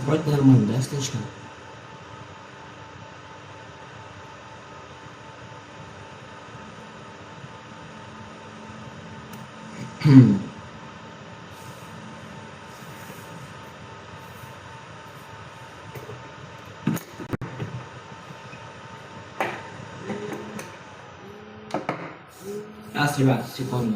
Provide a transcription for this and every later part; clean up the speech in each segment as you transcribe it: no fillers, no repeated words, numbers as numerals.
Вроде нормально, да, слышно? Раз, ребят, секунду.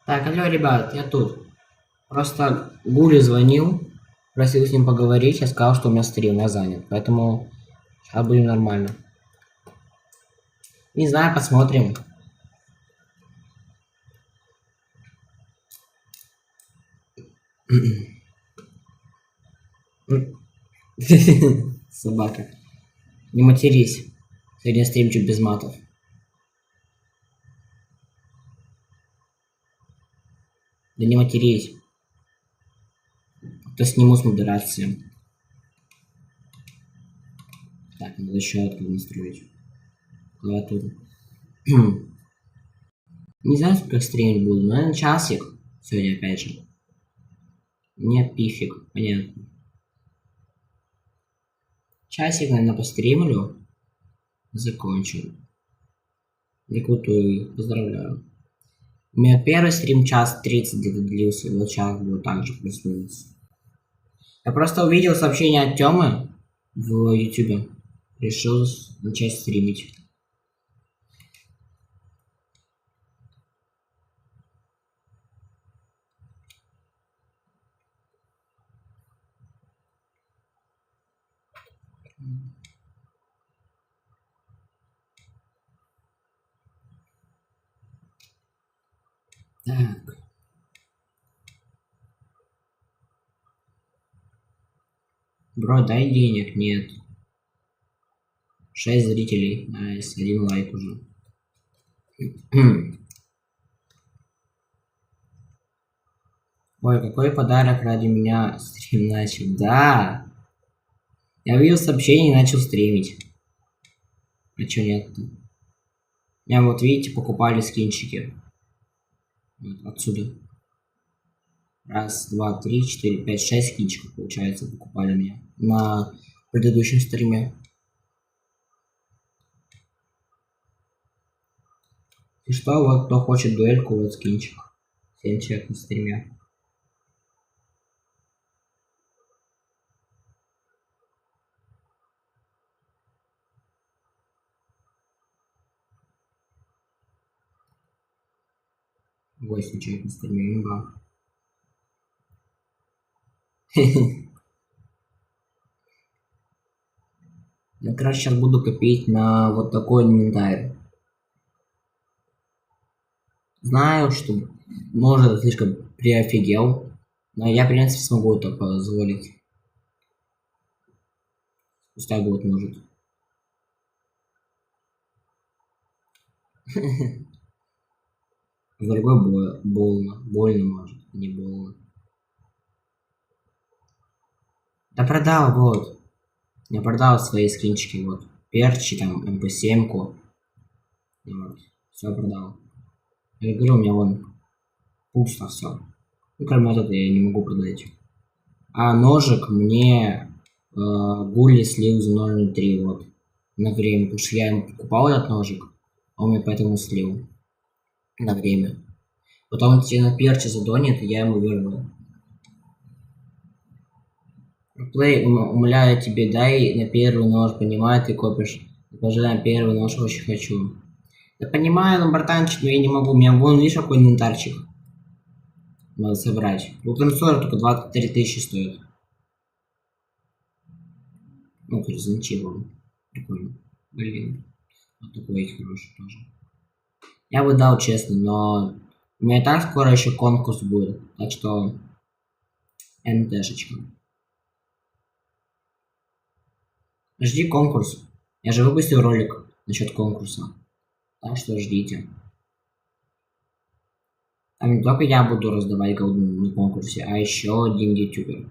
Так, алло, ребят, я тут. Просто Гули звонил, просил с ним поговорить, я сказал, что у меня стрим, я занят. Поэтому сейчас будет нормально. Не знаю, посмотрим. Собака. Не матерись. Сегодня стримчик без матов. Да не матерись. То сниму с модерации. Так, надо еще откуда настроить. Клавиатуру. Не знаю, сколько стримить буду, наверное, часик. Сегодня опять же. Мне пифик, понятно. Часик, наверное, постримлю. Закончил. Рекрутую, поздравляю. У меня первый стрим час 30 где-то длился, вот час будет так же плюс-минус. Я просто увидел сообщение от Тёмы в YouTube. Решил начать стримить. Так. Бро, дай денег, нет. 6 зрителей, найс, 1 лайк уже. Ой, какой подарок ради меня стрим начал. Да! Я увидел сообщение и начал стримить. А чё нет-то? Я вот, видите, покупали скинчики. Вот отсюда. Раз, два, три, четыре, пять, 6 скинчиков, получается, покупали мне на предыдущем стриме. И что, вот кто хочет дуэльку, вот скинчик. 7 человек на стриме. Восемь человек на стриме, имба. Я, короче, сейчас буду копить на вот такой инвентарь. Знаю, что может слишком приофигел, но я, в принципе, смогу это позволить. Спустя год, может. В другой больно. Больно может, не больно. Да продал, вот. Я продал свои скринчики, вот. Перчи, там, МП7-ку. Вот. Все продал. Я говорю, у меня вон пусто все. Ну, кроме этого я не могу продать. А ножик мне Гули слил за 0.03, вот. На время, потому что я ему покупал этот ножик, а он мне поэтому слил. На время. Потом тебе на перчи задонет, и я ему вернул. Плей, умоляю тебе, дай на первый нож, понимаю, ты копишь. Положи на первый нож, очень хочу. Я понимаю, но братанчик, но я не могу. У меня вон, видишь, какой инвентарчик. Надо собрать. Вот там стоит только 23 тысячи стоит. Ну, то есть ничего. Прикольно. Блин. Вот такой хороший тоже. Я бы дал честно, но у меня и так скоро еще конкурс будет. Так что НТшечка. Жди конкурс. Я же выпустил ролик насчет конкурса. Так что ждите. Там не только я буду раздавать голду на конкурсе, а еще один ютубер.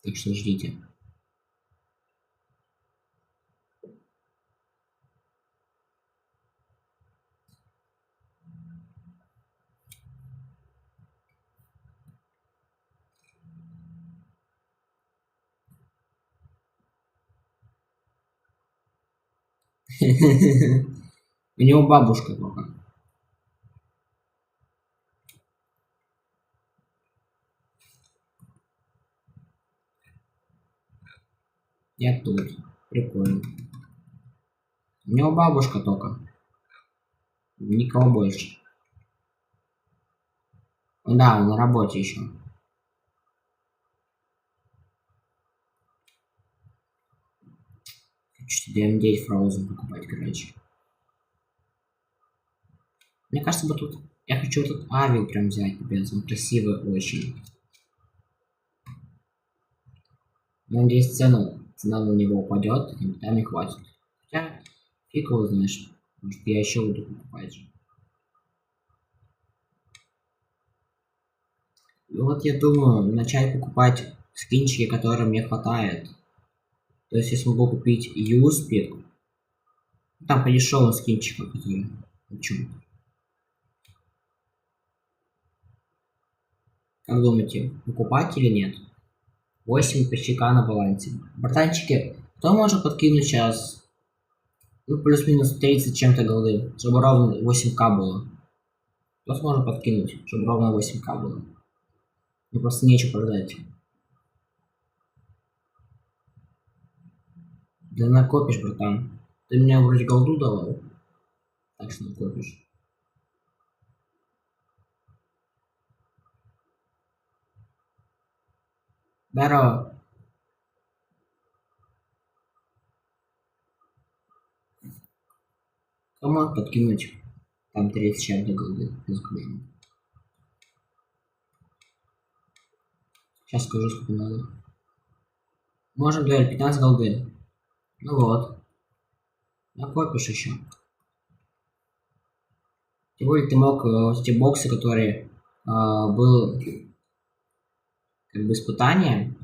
Так что ждите. У него бабушка только. Я тут. Прикольно. У него бабушка только. Никого больше. Да, он на работе еще. Хочу DM9 Frozen покупать, короче. Мне кажется, бы тут... Я хочу этот авиа прям взять, капец, он красивый очень. Но надеюсь, цена на него упадет, и там не хватит. Хотя, фиг его знаешь. Может, я еще буду покупать же. И вот я думаю, начать покупать скинчики, которые мне хватает. То есть я смогу купить Юспик. Там по дешевым скинчикам, которые хочу. Как думаете, покупать или нет? 8 кошелька на балансе. Братанчики, кто может подкинуть сейчас? Ну, плюс-минус 30 чем-то голды, чтобы ровно 8к было. Кто сможет подкинуть, чтобы ровно 8к было? Мне просто нечего продать. Да накопишь, братан. Ты мне вроде голду давал. Так что накопишь. Здорово. Кто может подкинуть? Там 30 чем-то голды. Я скажу. Сейчас скажу, сколько надо. Можем говорить 15 голды. Ну вот. Накопишь еще. Тем более ты мог эти боксы, которые был как бы испытание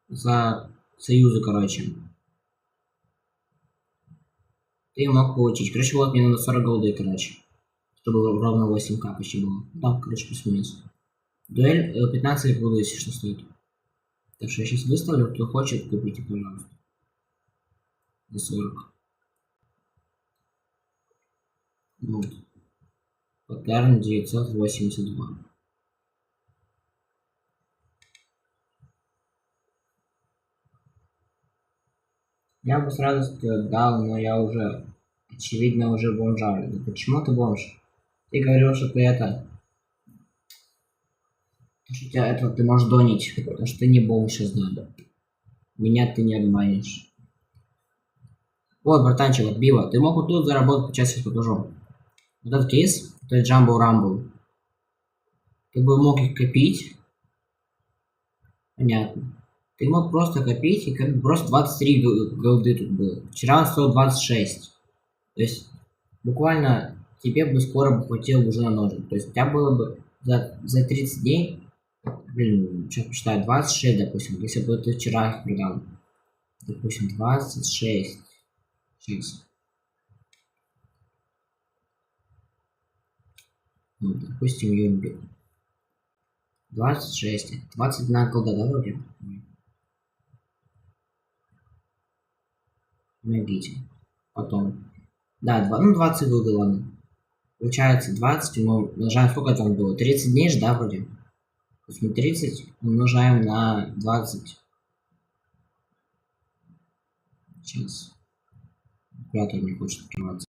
за союзы, короче. Ты мог получить. Короче, вот мне надо 40 голды, короче. Чтобы ровно 8к почти было. Да, короче, плюс-минус. Дуэль 15 голды, если что, стоит. Так что я сейчас выставлю, кто хочет, купите, пожалуйста. За 40. Вот. Паттерн 982. Я бы с радостью отдал, но я уже, очевидно, уже бомжар. Да почему ты бомж? Ты говорил, что ты это... Что тебя это ты можешь донить, потому что ты не бомж, я знаю. Меня ты не обманешь. Вот, братанчик, вот Бива, ты мог вот тут заработать, сейчас я покажу. Вот этот кейс, это Jumbo Rumble. Ты бы мог их копить. Понятно. Ты мог просто копить, и как бы просто 23 голды тут было. Вчера он стоил 26. То есть буквально тебе бы скоро бы хватило уже на ножик. То есть у тебя было бы за 30 дней, блин, что посчитаю, 26, допустим, если бы ты вчера их продал. Допустим, 26. Сейчас. Ну, допустим, юнбик. 26. 21 голда, да, вроде? Помогите. Потом. Да, 20 голды, ладно. Получается 20, мы умножаем, сколько там было? 30 дней же, да, вроде? То есть мы 30 умножаем на 20. Сейчас. Калькулятор не хочет открываться.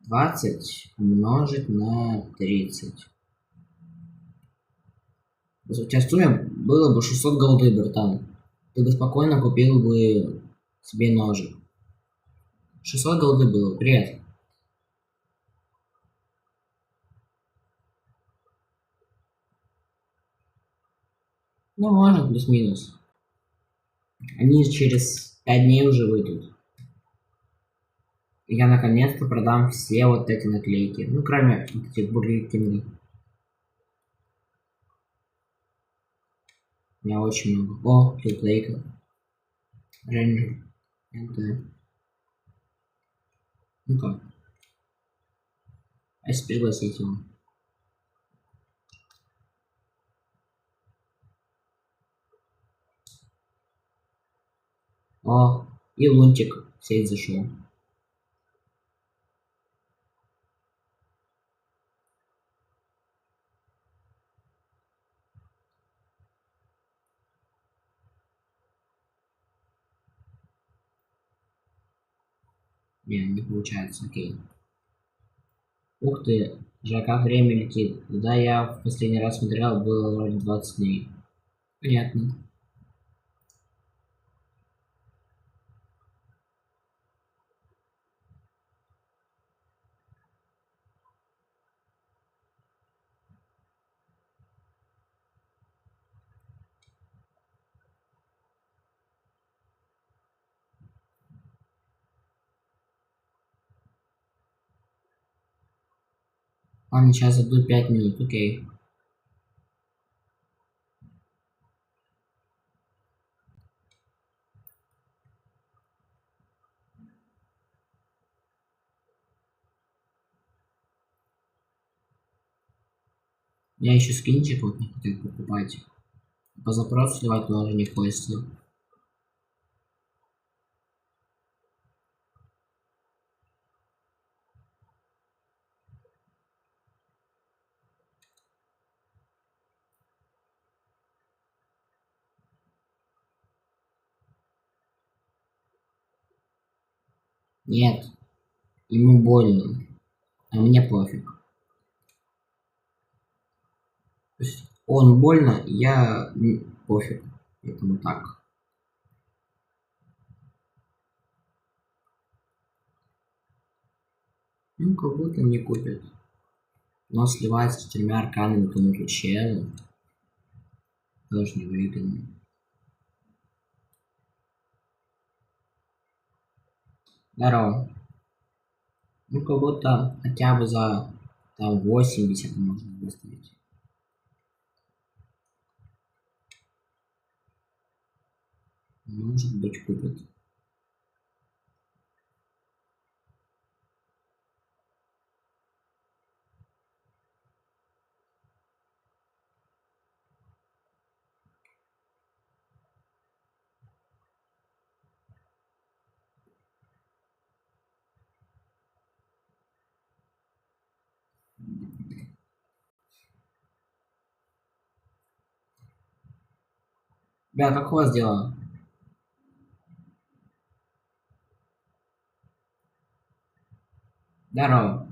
20 умножить на 30. У тебя в сумме было бы 600 голды, братан. Ты бы спокойно купил бы себе ножик. 600 голды было. Привет. Ну, можно, плюс-минус. Они через 5 дней уже выйдут. Я наконец-то продам все вот эти наклейки. Ну, кроме вот этих Бургер Кинга. У меня очень много. О, Киллплейка. Рейнджер. НТ. Ну-ка. А если пригласить его? О, и Лунтик в сеть зашел. Не получается, окей. Ух ты, же как время летит. Когда я в последний раз смотрел, было вроде 20 дней. Понятно. Ладно, сейчас иду 5 минут, окей. Я еще скинчик вот не хотел покупать. По запросу сливать тоже не хочется. Нет, ему больно, а мне пофиг. То есть он больно, я пофиг. Поэтому так. Ну, как будто не купит. Но сливать с 4 арканами кому-то челу тоже не выгодно. Здорово. Ну, как будто хотя бы за там 80 можно выставить. Может быть, купит. Ребят, как у вас дела? Здорово.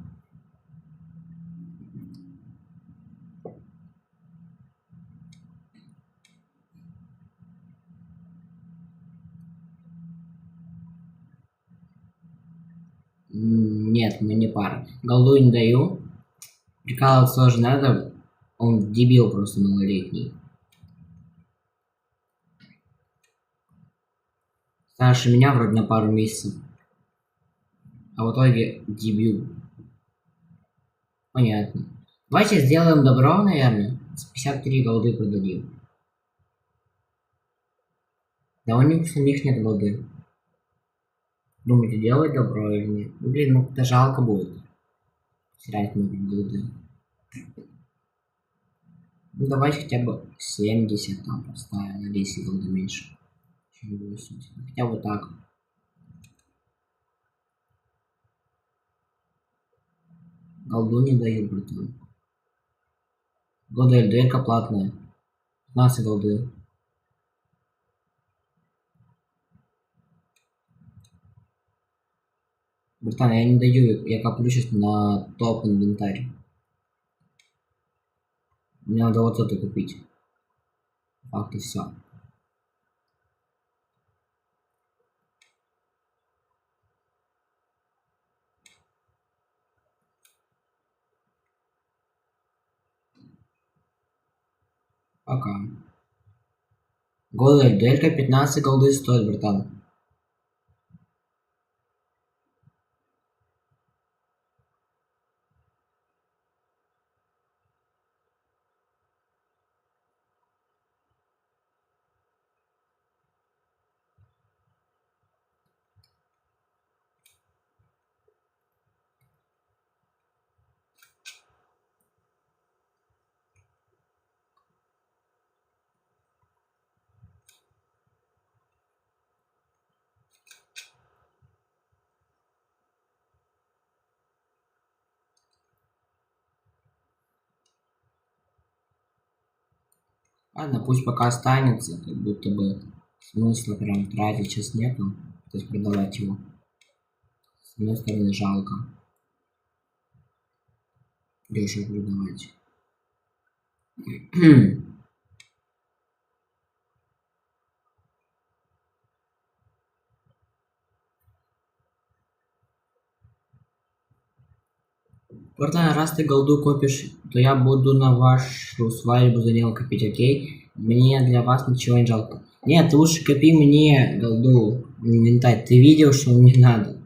Нет, мы не пара. Голду не даю. Прикалываться тоже надо. Он дебил просто малолетний. Старше меня вроде на пару месяцев. А в итоге дебил. Понятно. Давайте сделаем добро, наверное. С 53 голды продадим. Да у них самих нет голды. Думаете, делать добро или нет? Ну, блин, ну это жалко будет. Терять много голды. Ну давайте хотя бы 70 там поставим, на 10 голды меньше, чем 80. Хотя вот так. Голду не дают, братан. Голда ЛДР платная. 15 голды. Братан, я не даю, я коплю сейчас на топ инвентарь. Мне надо вот это купить. Факт и все. Пока. Голда ЛДР 15 голды стоит, братан. Ладно, пусть пока останется, как будто бы смысла прям тратить сейчас нету. То есть продавать его. С одной стороны жалко. Дешево продавать. Братан, раз ты голду копишь, то я буду на вашу свадьбу за него копить, окей? Мне для вас ничего не жалко. Нет, лучше копи мне голду в инвентарь. Ты видел, что мне надо?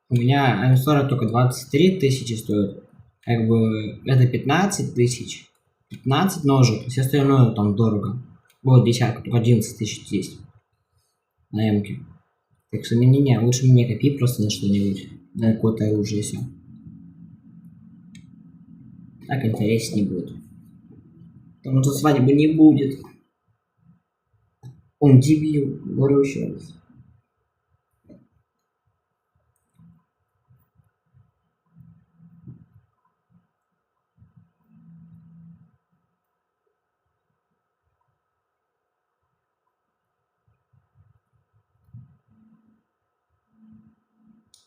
У меня М40 только 23 тысячи стоит. Как бы это 15 тысяч. 15 ножек, все остальное там дорого. Вот десятка, только 11 тысяч есть. На М-ке. Так что не, лучше мне копи просто на что-нибудь. На какое-то оружие все. Так интереснее будет. Потому что свадьбы не будет. Он дебил. Говорю еще раз.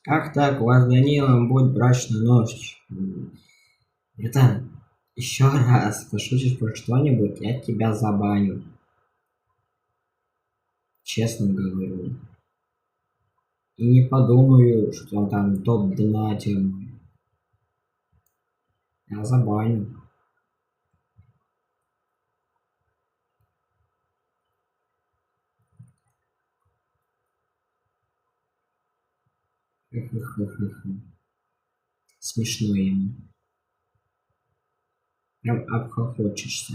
Как так? У вас с Данилом будет брачная ночь. Братан, еще раз пошутишь про что-нибудь, я тебя забаню. Честно говорю. И не подумаю, что он там топ-донатер. Я забаню. Смешно ему. Прям обхохочешься.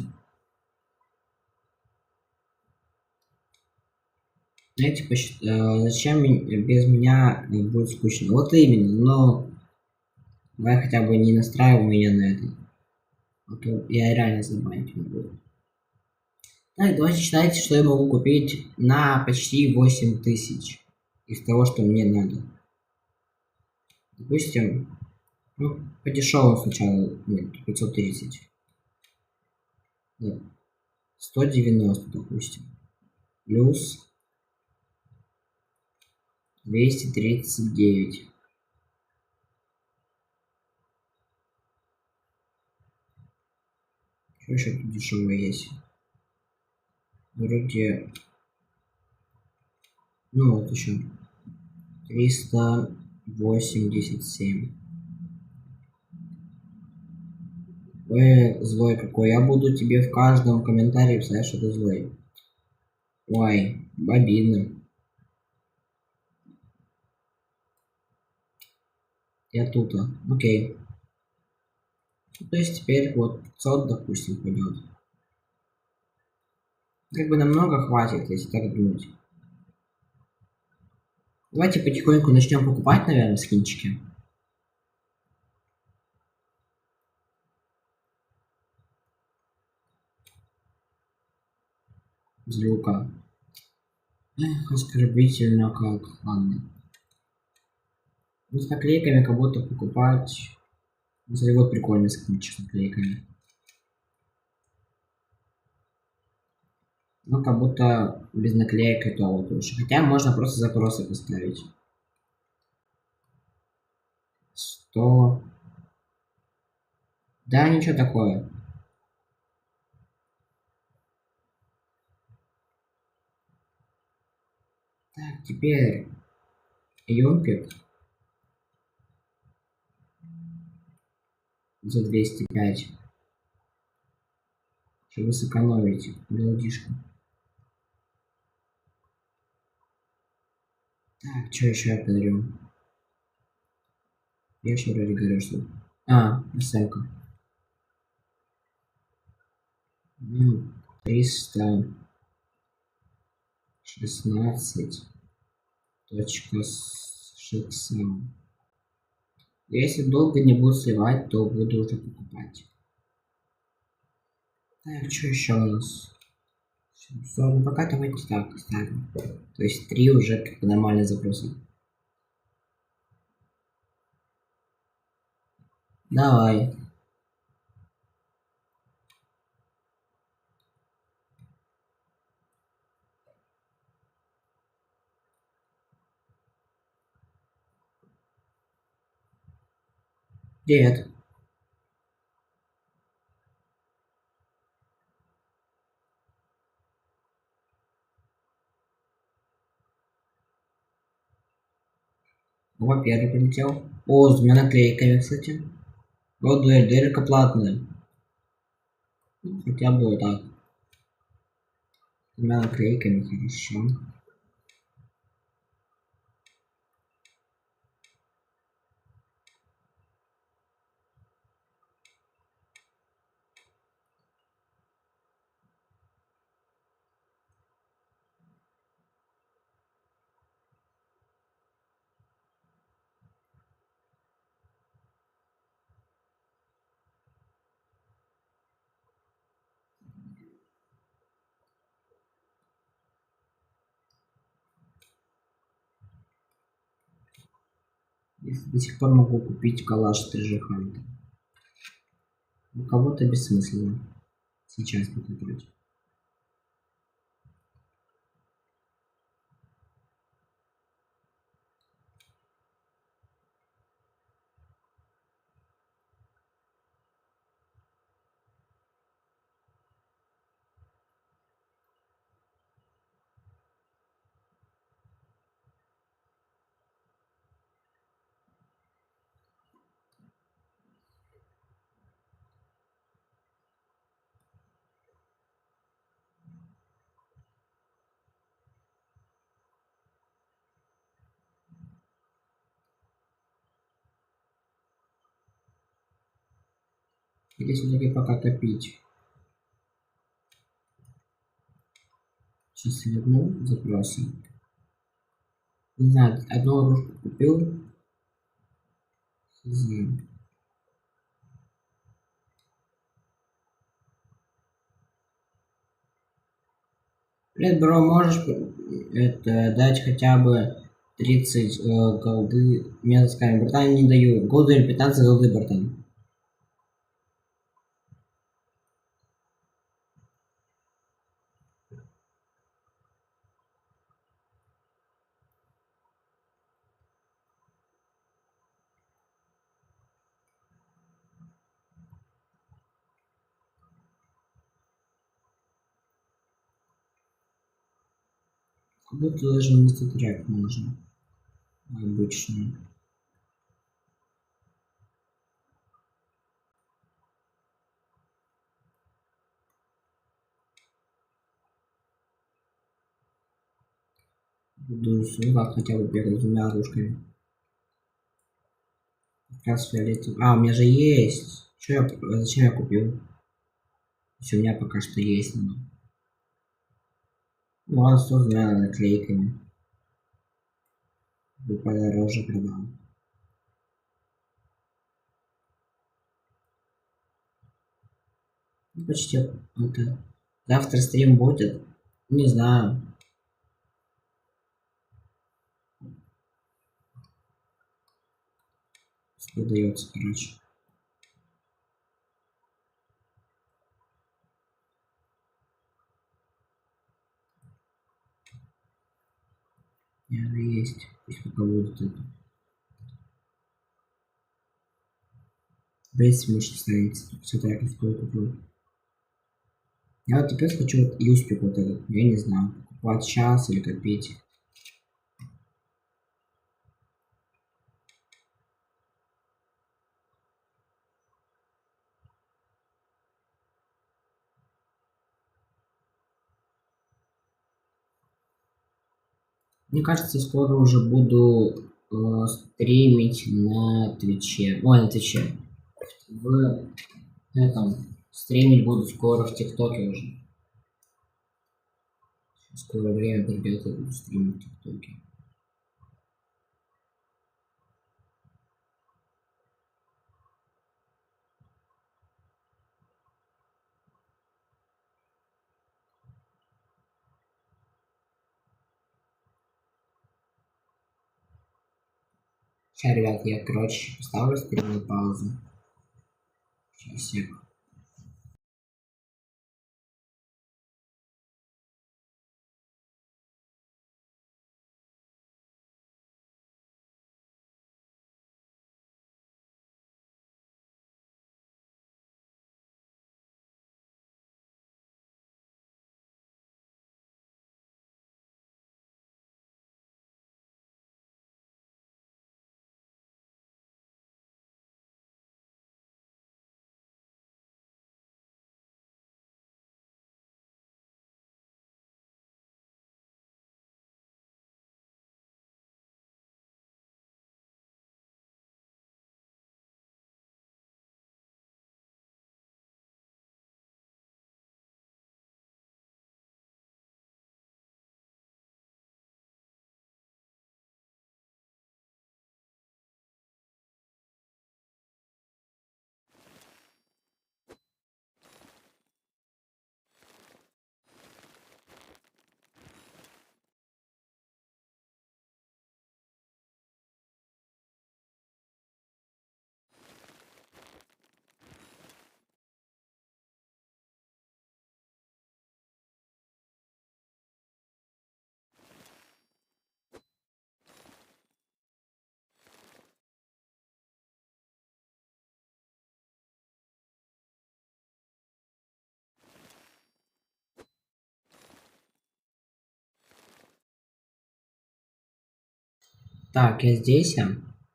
Знаете, зачем без меня будет скучно? Вот именно, но давай хотя бы не настраивай меня на это. А то я реально забанить могу. Так, давайте считайте, что я могу купить на почти 8000 из того, что мне надо. Допустим, ну, по дешевому сначала, нет, 530. Да. 190, допустим. Плюс 239. Что еще тут дешевое есть? Вроде... Ну вот еще. 387. Ой, злой какой. Я буду тебе в каждом комментарии писать, что ты злой. Ой, обидно. Я тут. Окей. То есть теперь вот 500, допустим, пойдет. Как бы намного хватит, если так думать. Давайте потихоньку начнем покупать, наверное, скинчики. Злюка. Эх, оскорбительно как. Ладно. Ну, с наклейками как будто покупать. Смотри, вот прикольный скинчик с наклейками. Ну, как будто без наклеек это вот лучше. Хотя можно просто запросы поставить. 100. Да, ничего такое. Так, теперь Юмпик за 205. Чтобы сэкономить мелодишку. Так, что еще я подарю? Я еще вроде говорю, что... СМ-ка. 316.6. Если долго не буду сливать, то буду уже покупать. Так, что еще у нас? Ну, пока давайте так ставим. То есть 3 уже как бы нормальный запрос. Давай. Привет. О, первый полетел. О, с двумя наклейками, кстати. Вот дырка платная. Хотя бы так. С двумя наклейками, хорошо. Если до сих пор могу купить калаш Treasure Hunt. У кого-то бессмысленно. Сейчас покупать. Или все-таки пока копить. Сейчас верну запросы. Не знаю, одну оружку купил. Привет, бро, можешь это дать хотя бы 30 голды? Мне сказали, братан, не даю. Голду или 15 голды, братан. Как будто даже вместо трек можно. Обычно. Буду сюда хотя бы бегать с двумя оружками. Раз фиолетовый. А, у меня же есть. Что я... Зачем я купил? Все, у меня пока что есть. Ну ладно, что знаю, наклейками. Бы подороже продал. Ну, почти это. Завтра стрим будет? Не знаю. Продается, короче. Есть. Пусть пока будет это. Бейс меньше становится. Все так и куплю. Я вот теперь хочу вот юспик вот этот. Я не знаю. Покупать сейчас или копить. Мне кажется, скоро уже буду стримить на Твиче. Ой, на Твиче. В этом стримить буду скоро в ТикТоке уже. Скоро время придет, я буду стримить в ТикТоке. Сейчас, ребят, я, короче, поставлю стрим на паузу. Сейчас я... Так, я здесь.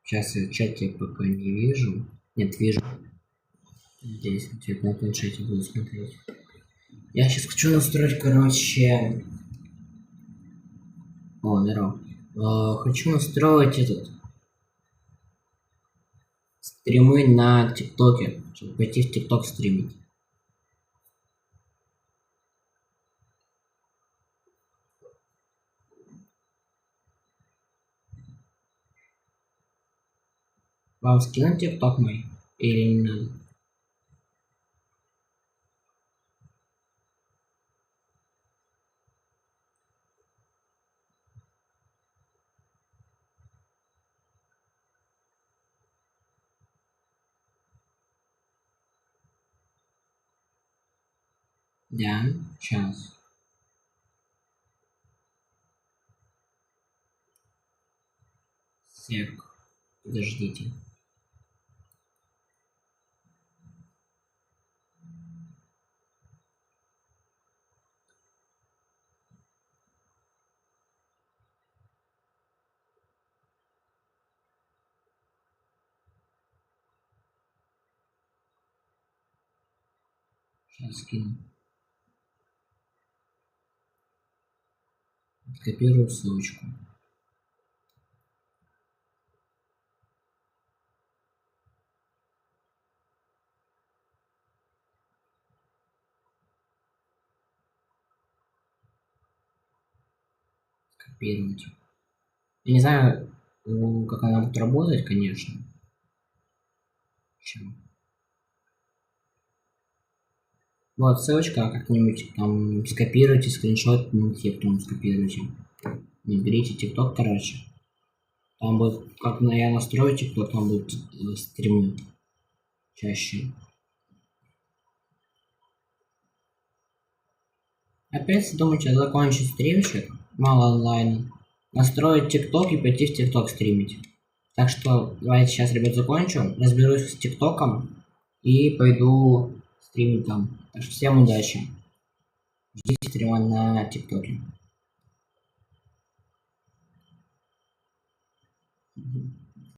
Сейчас я в чате пока не вижу. Нет, вижу. Здесь, вот на планшете буду смотреть. Я сейчас хочу настроить, короче... О, здорово. Хочу настроить этот... Стримы на ТикТоке, чтобы пойти в ТикТок стримить. Вам скинуть ТикТок мой? Или не надо? Да, сейчас. Сек. Подождите. Сейчас скину. Копирую ссылочку. скопировать. Я не знаю, как она будет работать, конечно. Чем? Вот ссылочка, как-нибудь там скопируйте скриншот, ну, те, кто скопируете. Наберите TikTok, короче. Там будет, как я настрою TikTok, там будут стримы чаще. Опять думаете, закончить стримчик, мало онлайн, настроить TikTok и пойти в TikTok стримить. Так что давайте сейчас, ребят, закончу, разберусь с ТикТоком и пойду стримить там. Так что всем удачи. Ждите стрима на ТикТоке.